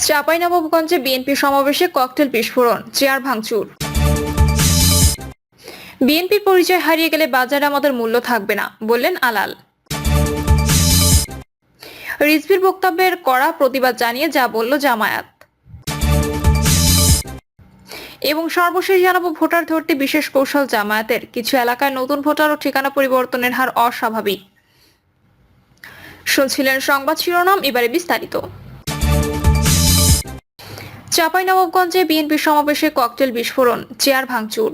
চাঁপাইনবাবগঞ্জে BNP সমাবেশে cocktail বিস্ফোরণ, chair ভাঙচুর। বিএনপির পরিচয় হারিয়ে গেলে বাজারে আমাদের মূল্য থাকবে না, বললেন আলাল। রিজভির বক্তব্যের কড়া প্রতিবাদ জানিয়ে যা বলল জামায়াত। এবং সর্বশেষ জানাবো, ভোটার ধরতে বিশেষ কৌশল জামায়াতের, কিছু এলাকায় নতুন ভোটার ও ঠিকানা পরিবর্তনের হার অস্বাভাবিক। শুনছিলেন সংবাদ শিরোনাম, এবারে বিস্তারিত। চাঁপাইনবাবগঞ্জে বিএনপি সমাবেশে ককটেল বিস্ফোরণ, চেয়ার ভাঙচুর।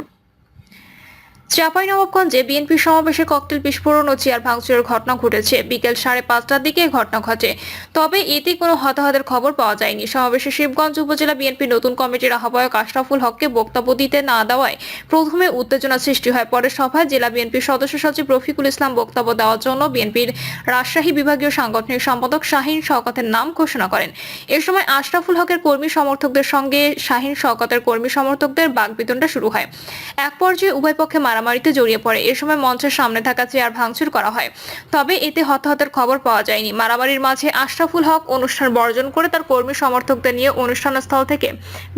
চাঁপাইনবাবগঞ্জে বিএনপি সমাবেশে ককটেল বিস্ফোরণ ও চেয়ার ভাঙচুরের ঘটনা ঘটেছে। বিকেল 5:30টার দিকে ঘটনা ঘটে, তবে এতে কোনো হতাহতের খবর পাওয়া যায়নি। সমাবেশে শিবগঞ্জ উপজেলা বিএনপির নতুন কমিটির আহ্বায়ক আশরাফুল হককে বক্তব্য দিতে না দেওয়ায় প্রথমে উত্তেজনা সৃষ্টি হয়। পরে সভায় জেলা বিএনপির সদস্য সচিব রফিকুল ইসলাম বক্তব্য দেওয়ার জন্য বিএনপির রাজশাহী বিভাগীয় সাংগঠনিক সম্পাদক শাহীন শওকতের নাম ঘোষণা করেন। এ সময় আশরাফুল হকের কর্মী সমর্থকদের সঙ্গে শাহীন শওকতের কর্মী সমর্থকদের বাকবিতণ্ডা শুরু হয়। এক পর্যায়ে উভয় পক্ষে মারামারিতে জড়িয়ে পড়ে। এ সময় মঞ্চের সামনে থাকা চেয়ার ভাঙচুর করা হয়, তবে এতে হতাহতের খবর পাওয়া যায়নি। মারামারির মাঝে আশরাফুল হক অনুষ্ঠান বর্জন করে তার কর্মী সমর্থকদের নিয়ে অনুষ্ঠানস্থল থেকে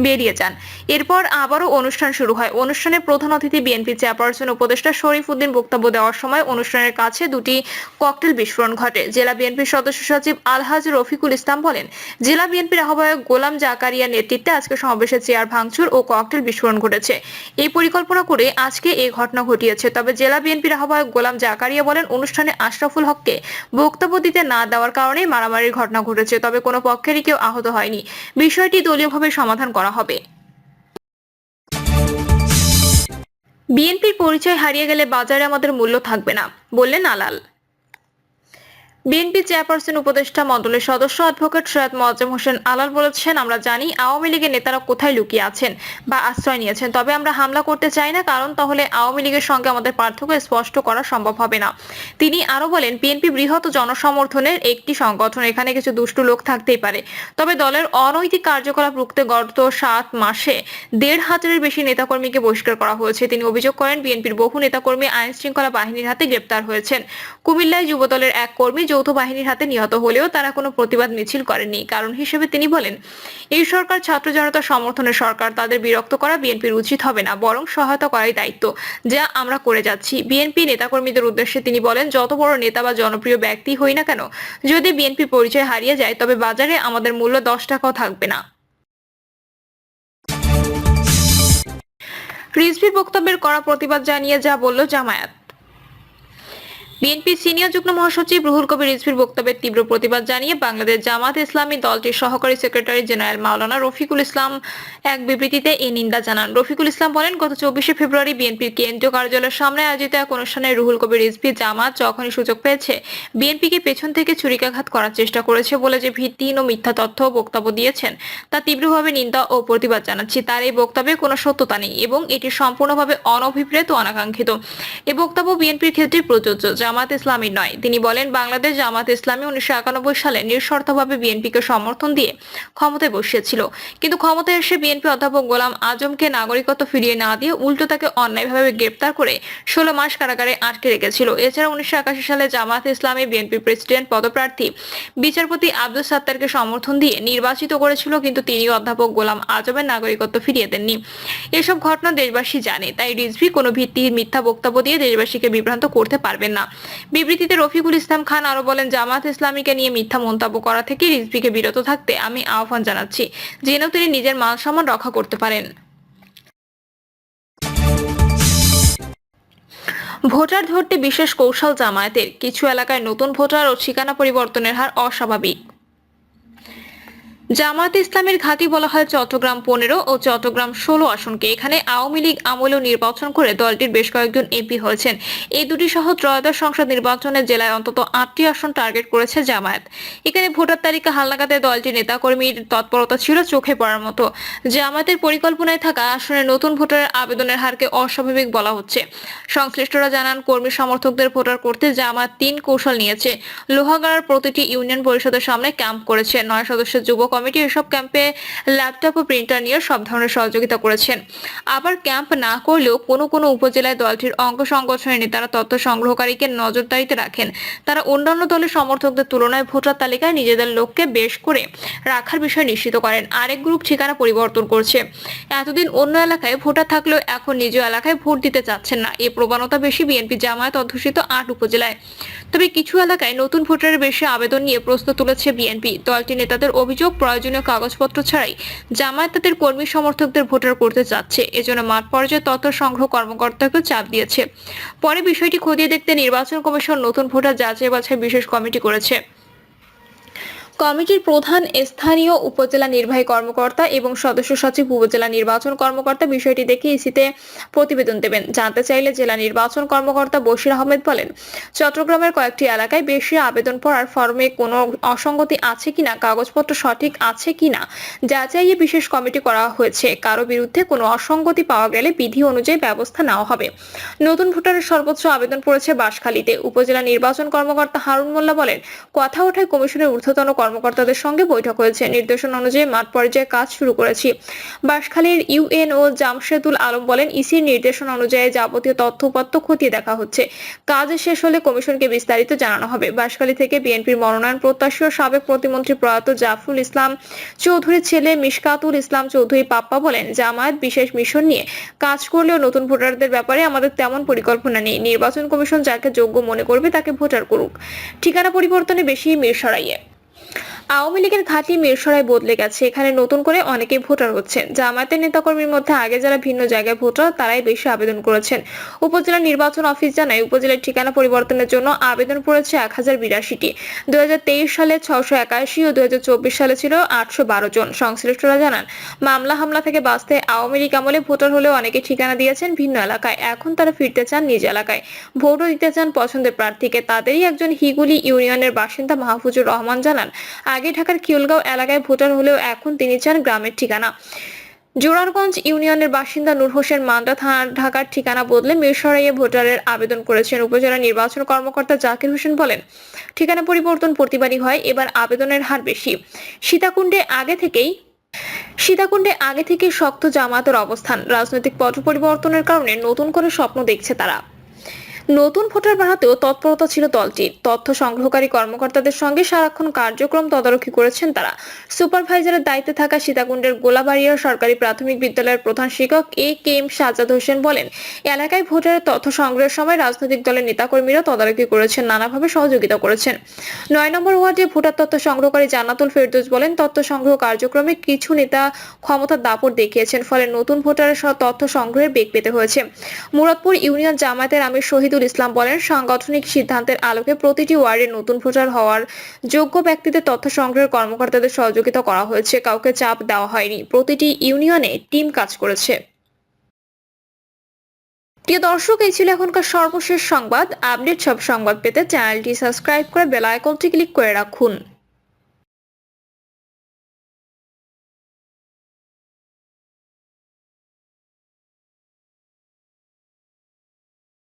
বেরিয়ে যান। এরপর আবারও অনুষ্ঠান শুরু হয়। অনুষ্ঠানে প্রধান অতিথি বিএনপি চেয়ারপারসন উপদেষ্টা শরীফ উদ্দিন বক্তব্য দেওয়ার সময় অনুষ্ঠানের কাছে দুটি ককটেল বিস্ফোরণ ঘটে। জেলা বিএনপির সদস্য সচিব আলহাজ রফিকুল ইসলাম বলেন, জেলা বিএনপির আহ্বায়ক গোলাম জাকারিয়ার নেতৃত্বে আজকে সমাবেশে চেয়ার ভাঙচুর ও ককটেল বিস্ফোরণ ঘটেছে। এই পরিকল্পনা করে আজকে এই ঘটনা ঘটিয়েছে। তবে জেলা বিএনপির আহ্বায়ক গোলাম জাকারিয়া বলেন, অনুষ্ঠানে আশরাফুল হককে বক্তব্য দিতে না দেওয়ার কারণে মারামারির ঘটনা ঘটেছে, তবে কোনো পক্ষেরই কেউ আহত হয়নি। বিষয়টি দলীয়ভাবে সমাধান করা হবে। বিএনপির পরিচয় হারিয়ে গেলে বাজারে আমাদের মূল্য থাকবে না, বললেন আলাল। বিএনপি চেয়ারপারসন উপদেষ্টা মণ্ডলের সদস্য অ্যাডভোকেট সৈয়দ মোয়াজ্জেম হোসেন আলাল বলেছেন, আমরা জানি আওয়ামী লীগের নেতারা কোথায় লুকিয়ে আছেন বা আশ্রয় নিয়েছেন, তবে আমরা হামলা করতে চাই না, কারণ তাহলে আওয়ামী লীগের সঙ্গে আমাদের পার্থক্য স্পষ্ট করা সম্ভব হবে না। তিনি আরো বলেন, বিএনপি বৃহৎ জনসমর্থনের একটি সংগঠন, এখানে কিছু দুষ্টু লোক থাকতেই পারে, তবে দলের অনৈতিক কার্যকলাপ রুখতে গত 7 মাসে 1,500-এর বেশি নেতাকর্মীকে বহিষ্কার করা হয়েছে। তিনি অভিযোগ করেন, বিএনপির বহু নেতাকর্মী আইন শৃঙ্খলা বাহিনীর হাতে গ্রেপ্তার হয়েছেন। কুমিল্লায় যুবদলের এক কর্মী যৌথ বাহিনীর হাতে নিহত হলেও তারা কোনো প্রতিবাদ মিছিল করেনি। কারণ হিসেবে তিনি বলেন, এই সরকার ছাত্র জনতা সমর্থনের সরকার, তাদের বিরক্ত করা বিএনপির উচিত হবে না, বরং সহায়তা করাই দায়িত্ব, যা আমরা করে যাচ্ছি। বিএনপি নেতাকর্মীদের উদ্দেশ্যে তিনি বলেন, যত বড় নেতা বা জনপ্রিয় ব্যক্তি হই না কেন, যদি বিএনপি পরিচয় হারিয়ে যায়, তবে বাজারে আমাদের মূল্য 10 টাকাও থাকবে না। রিজভির বক্তব্যের কড়া প্রতিবাদ জানিয়ে যা বলল জামায়াত। বিএনপি সিনিয়র যুগ্ম মহাসচিব রুহুল কবির রিজভির বক্তব্যের তীব্র প্রতিবাদ জানিয়ে বাংলাদেশ জামাত ইসলামী দলটির সহকারী সেক্রেটারি জেনারেল মাওলানা রফিকুল ইসলাম এক বিবৃতিতে এই নিন্দা জানান। রফিকুল ইসলাম বলেন, গত 24শে ফেব্রুয়ারি বিএনপির কেন্দ্রীয় কার্যালয়ের সামনে আয়োজিত এক অনুষ্ঠানে রুহুল কবির রিজভী জামাত যখনই সুযোগ পেয়েছে বিএনপিকে পেছন থেকে ছুরিকাঘাত করার চেষ্টা করেছে বলে যে ভিত্তিহীন ও মিথ্যা তথ্য বক্তব্য দিয়েছেন, তা তীব্রভাবে নিন্দা ও প্রতিবাদ জানাচ্ছি। তার এই বক্তব্যে কোনো সত্যতা নেই এবং এটি সম্পূর্ণভাবে অনভিপ্রেত ও অনাকাঙ্ক্ষিত। এই বক্তব্য বিএনপির ক্ষেত্রে প্রযোজ্য, জামাত ইসলামী নয়। তিনি বলেন, বাংলাদেশ জামাত ইসলামী 1991 সালে নিঃশর্তভাবে বিএনপিকে সমর্থন দিয়ে ক্ষমতায় বসিয়েছিল, কিন্তু ক্ষমতায় এসে বিএনপি অধ্যাপক গোলাম আজমকে নাগরিকত্ব ফিরিয়ে না দিয়ে উল্টো তাকে অন্যায়ভাবে গ্রেপ্তার করে 16 মাস কারাগারে আটকে রেখেছিল। এছাড়া 1981 সালে জামাত ইসলামী বিএনপির প্রেসিডেন্ট পদপ্রার্থী বিচারপতি আব্দুল সাত্তারকে সমর্থন দিয়ে নির্বাচিত করেছিল, কিন্তু তিনি অধ্যাপক গোলাম আজমের নাগরিকত্ব ফিরিয়ে দেননি। এসব ঘটনা দেশবাসী জানে, তাই রিজভী কোনো ভিত্তিহীন মিথ্যা বক্তব্য দিয়ে দেশবাসীকে বিভ্রান্ত করতে পারবেন না। বিবৃতিতে রফিকুল ইসলাম খান আরো বলেন, জামাত ইসলামীকে নিয়ে মিথ্যা মন্তব্য করা থেকে রিজভীকে বিরত থাকতে আমি আহ্বান জানাচ্ছি, যেন তিনি নিজের মান সম্মান রক্ষা করতে পারেন। ভোটার ধরতে বিশেষ কৌশল জামায়াতের, কিছু এলাকায় নতুন ভোটার ও ঠিকানা পরিবর্তনের হার অস্বাভাবিক। জামায়াতে ইসলামের ঘাঁটি বলা হয় চট্টগ্রাম 15 ও চট্টগ্রাম 16 আসনকে। এখানে আওয়ামী লীগ আমলেও নির্বাচন করে দলটির বেশ কয়েকজন এমপি হয়েছেন। এই দুটি সহ ত্রয়োদশ সংসদ নির্বাচনে জেলায় অন্তত 8টি আসন টার্গেট করেছে জামায়াত। এখানে ভোটার তালিকা হালনাগাদে দলটির নেতাকর্মীর তৎপরতা ছিল চোখে পড়ার মতো। জামায়াতের পরিকল্পনায় থাকা আসনে নতুন ভোটারের আবেদনের হারকে অস্বাভাবিক বলা হচ্ছে। সংশ্লিষ্টরা জানান, কর্মী সমর্থকদের ভোটার করতে জামায়াত 3 কৌশল নিয়েছে। লোহাগাড়ার প্রতিটি ইউনিয়ন পরিষদের সামনে ক্যাম্প করেছে, 9 সদস্যের যুব কমিটি এসব ক্যাম্পে ল্যাপটপ ও প্রিন্টার নিয়ে সব ধরনের সহযোগিতা করেছেন। আবার ক্যাম্প না করলেও কোনো কোনো উপজেলায় দলটির অঙ্গ সংগঠনের নেতারা তথ্য সংগ্রহকারীকে নজরদারিতে রাখেন। তারা অন্যান্য দলের সমর্থকদের তুলনায় ভোটার তালিকায় নিজেদের লোককে বেশ করে রাখার বিষয় নিশ্চিত করেন। আরেক গ্রুপ ঠিকানা পরিবর্তন করছে। এতদিন অন্য এলাকায় ভোটার থাকলেও এখন নিজ এলাকায় ভোট দিতে চাচ্ছেন না। এই প্রবণতা বেশি বিএনপি জামায়াত অধ্যুষিত 8 উপজেলায়। তবে কিছু এলাকায় নতুন ভোটারের বেশি আবেদন নিয়ে প্রশ্ন তুলেছে বিএনপি। দলটি নেতাদের অভিযোগ, প্রয়োজনীয় কাগজপত্র ছাড়াই জামায়াত তাদের কর্মী সমর্থকদের ভোটার করতে চাচ্ছে। এজন্য মাঠ পর্যায়ে তথ্য সংগ্রহ কর্মকর্তাকে চাপ দিয়েছে। পরে বিষয়টি খতিয়ে দেখতে নির্বাচন কমিশন নতুন ভোটার যাচাই বাছাই বিশেষ কমিটি করেছে। কমিটির প্রধান স্থানীয় উপজেলা নির্বাহী কর্মকর্তা এবং সদস্য সচিব উপজেলা নির্বাচন কর্মকর্তা বিষয়টি দেখে ইসিতে প্রতিবেদন দেবেন। জানতে চাইলে জেলা নির্বাচন কর্মকর্তা বশির আহমেদ বলেন, চট্টগ্রামের কয়েকটি এলাকায় বেশি আবেদন পড়ার ফর্মে কোনো অসঙ্গতি আছে কিনা, কাগজপত্র সঠিক আছে কিনা যাচাইয়ে বিশেষ কমিটি করা হয়েছে। কারো বিরুদ্ধে কোনো অসঙ্গতি পাওয়া গেলে বিধি অনুযায়ী ব্যবস্থা নেওয়া হবে। নতুন ভোটারের সর্বোচ্চ আবেদন পড়েছে বাঁশখালীতে। উপজেলা নির্বাচন কর্মকর্তা হারুন মোল্লা বলেন, কথা ওঠায় কমিশনের ঊর্ধ্বতন কর্মকর্তাদের সঙ্গে বৈঠক হয়েছে। নির্দেশনা অনুযায়ী মাঠ পর্যায়ে কাজ শুরু করেছি। বাঁশখালীর ইউএনও জামশেদুল আলম বলেন, ইসির নির্দেশনা অনুযায়ী যাবতীয় তথ্য উপাত্ত খতিয়ে দেখা হচ্ছে। কাজ শেষ হলে কমিশনকে বিস্তারিত জানানো হবে। বাঁশখালী থেকে বিএনপির মনোনয়ন প্রত্যাশী ও সাবেক প্রতিমন্ত্রী প্রয়াত জাফরুল ইসলাম চৌধুরীর ছেলে মিশকাতুল ইসলাম চৌধুরী পাপ্পা বলেন, জামায়াত বিশেষ মিশন নিয়ে কাজ করলেও নতুন ভোটারদের ব্যাপারে আমাদের তেমন পরিকল্পনা নেই। নির্বাচন কমিশন যাকে যোগ্য মনে করবে তাকে ভোটার করুক। ঠিকানা পরিবর্তনে বেশি মিরসরাইয়ে। আওয়ামী লীগের ঘাঁটি মিরসরাই বদলে গেছে। এখানে নতুন করে অনেকেই ভোটার হচ্ছেন। জামায়াতের নেতাকর্মীর মধ্যে আগে যারা ভিন্ন জায়গায় ভোটার তারাই বেশি আবেদন করেছেন। উপজেলা নির্বাচন অফিস জানায়, উপজেলার ঠিকানা পরিবর্তনের জন্য আবেদন পড়েছে 1082টি। 2023 সালে 681 ও 2024 সালে ছিল 812 জন। সংশ্লিষ্টরা জানান, মামলা হামলা থেকে বাঁচতে আওয়ামী লীগ আমলে ভোটার হলেও অনেকে ঠিকানা দিয়েছেন ভিন্ন এলাকায়। এখন তারা ফিরতে চান নিজ এলাকায়, ভোটও দিতে চান পছন্দের প্রার্থীকে। তাদেরই একজন হিগুলি ইউনিয়নের বাসিন্দা মাহফুজুর রহমান জানান, আগে ঢাকার খিউলগাঁও এলাকায় ভোটার হলেও এখন তিনি চান গ্রামের ঠিকানা। জোরারগঞ্জ ইউনিয়নের বাসিন্দা নূর হোসেন মান্ডা ঢাকার ঠিকানা বদলে মিরসরাইয়ে ভোটারের আবেদন করেছেন। উপজেলা নির্বাচন কর্মকর্তা জাকির হোসেন বলেন, ঠিকানা পরিবর্তন প্রতিবারই হয়, এবার আবেদনের হার বেশি। সীতাকুণ্ডে আগে থেকে শক্ত জামায়াতের অবস্থান। রাজনৈতিক পট পরিবর্তনের কারণে নতুন করে স্বপ্ন দেখছে তারা। নতুন ভোটার বাড়াতেও তৎপরতা ছিল দলটির। তথ্য সংগ্রহকারী কর্মকর্তাদের সঙ্গে সারাক্ষণ কার্যক্রম তদারকি করেছেন তারা। সুপারভাইজারের দায়িত্বে থাকা সীতাকুণ্ডের গোলাবাড়িয়া সরকারি প্রাথমিক বিদ্যালয়ের প্রধান শিক্ষক এ.কে.এম. সাজ্জাদ হোসেন বলেন, এলাকায় ভোটারের তথ্য সংগ্রহের সময় রাজনৈতিক দলের নেতাকর্মীরা তদারকি করেছেন, নানাভাবে সহযোগিতা করেছেন। 9 নম্বর ওয়ার্ডে ভোটার তথ্য সংগ্রহকারী জান্নাতুল ফেরদৌস বলেন, তথ্য সংগ্রহ কার্যক্রমে কিছু নেতা ক্ষমতার দাপট দেখিয়েছেন, ফলে নতুন ভোটারের তথ্য সংগ্রহের বেগ পেতে হয়েছে। মুরাদপুর ইউনিয়ন জামায়াতের আমির শহীদুল ইসলাম বলেন, সাংগঠনিক সিদ্ধান্তের আলোকে প্রতিটি ওয়ার্ডে নতুন ভোটার হওয়ার যোগ্য ব্যক্তিদের তথ্য সংগ্রহের কর্মকর্তাদের সহযোগিতা করা হয়েছে। কাউকে চাপ দেওয়া হয়নি। প্রতিটি ইউনিয়নে টিম কাজ করেছে। প্রিয় দর্শক, এই ছিল এখনকার সর্বশেষ সংবাদ। আপডেট সব সংবাদ পেতে চ্যানেলটি সাবস্ক্রাইব করে বেল আইকনটি ক্লিক করে রাখুন।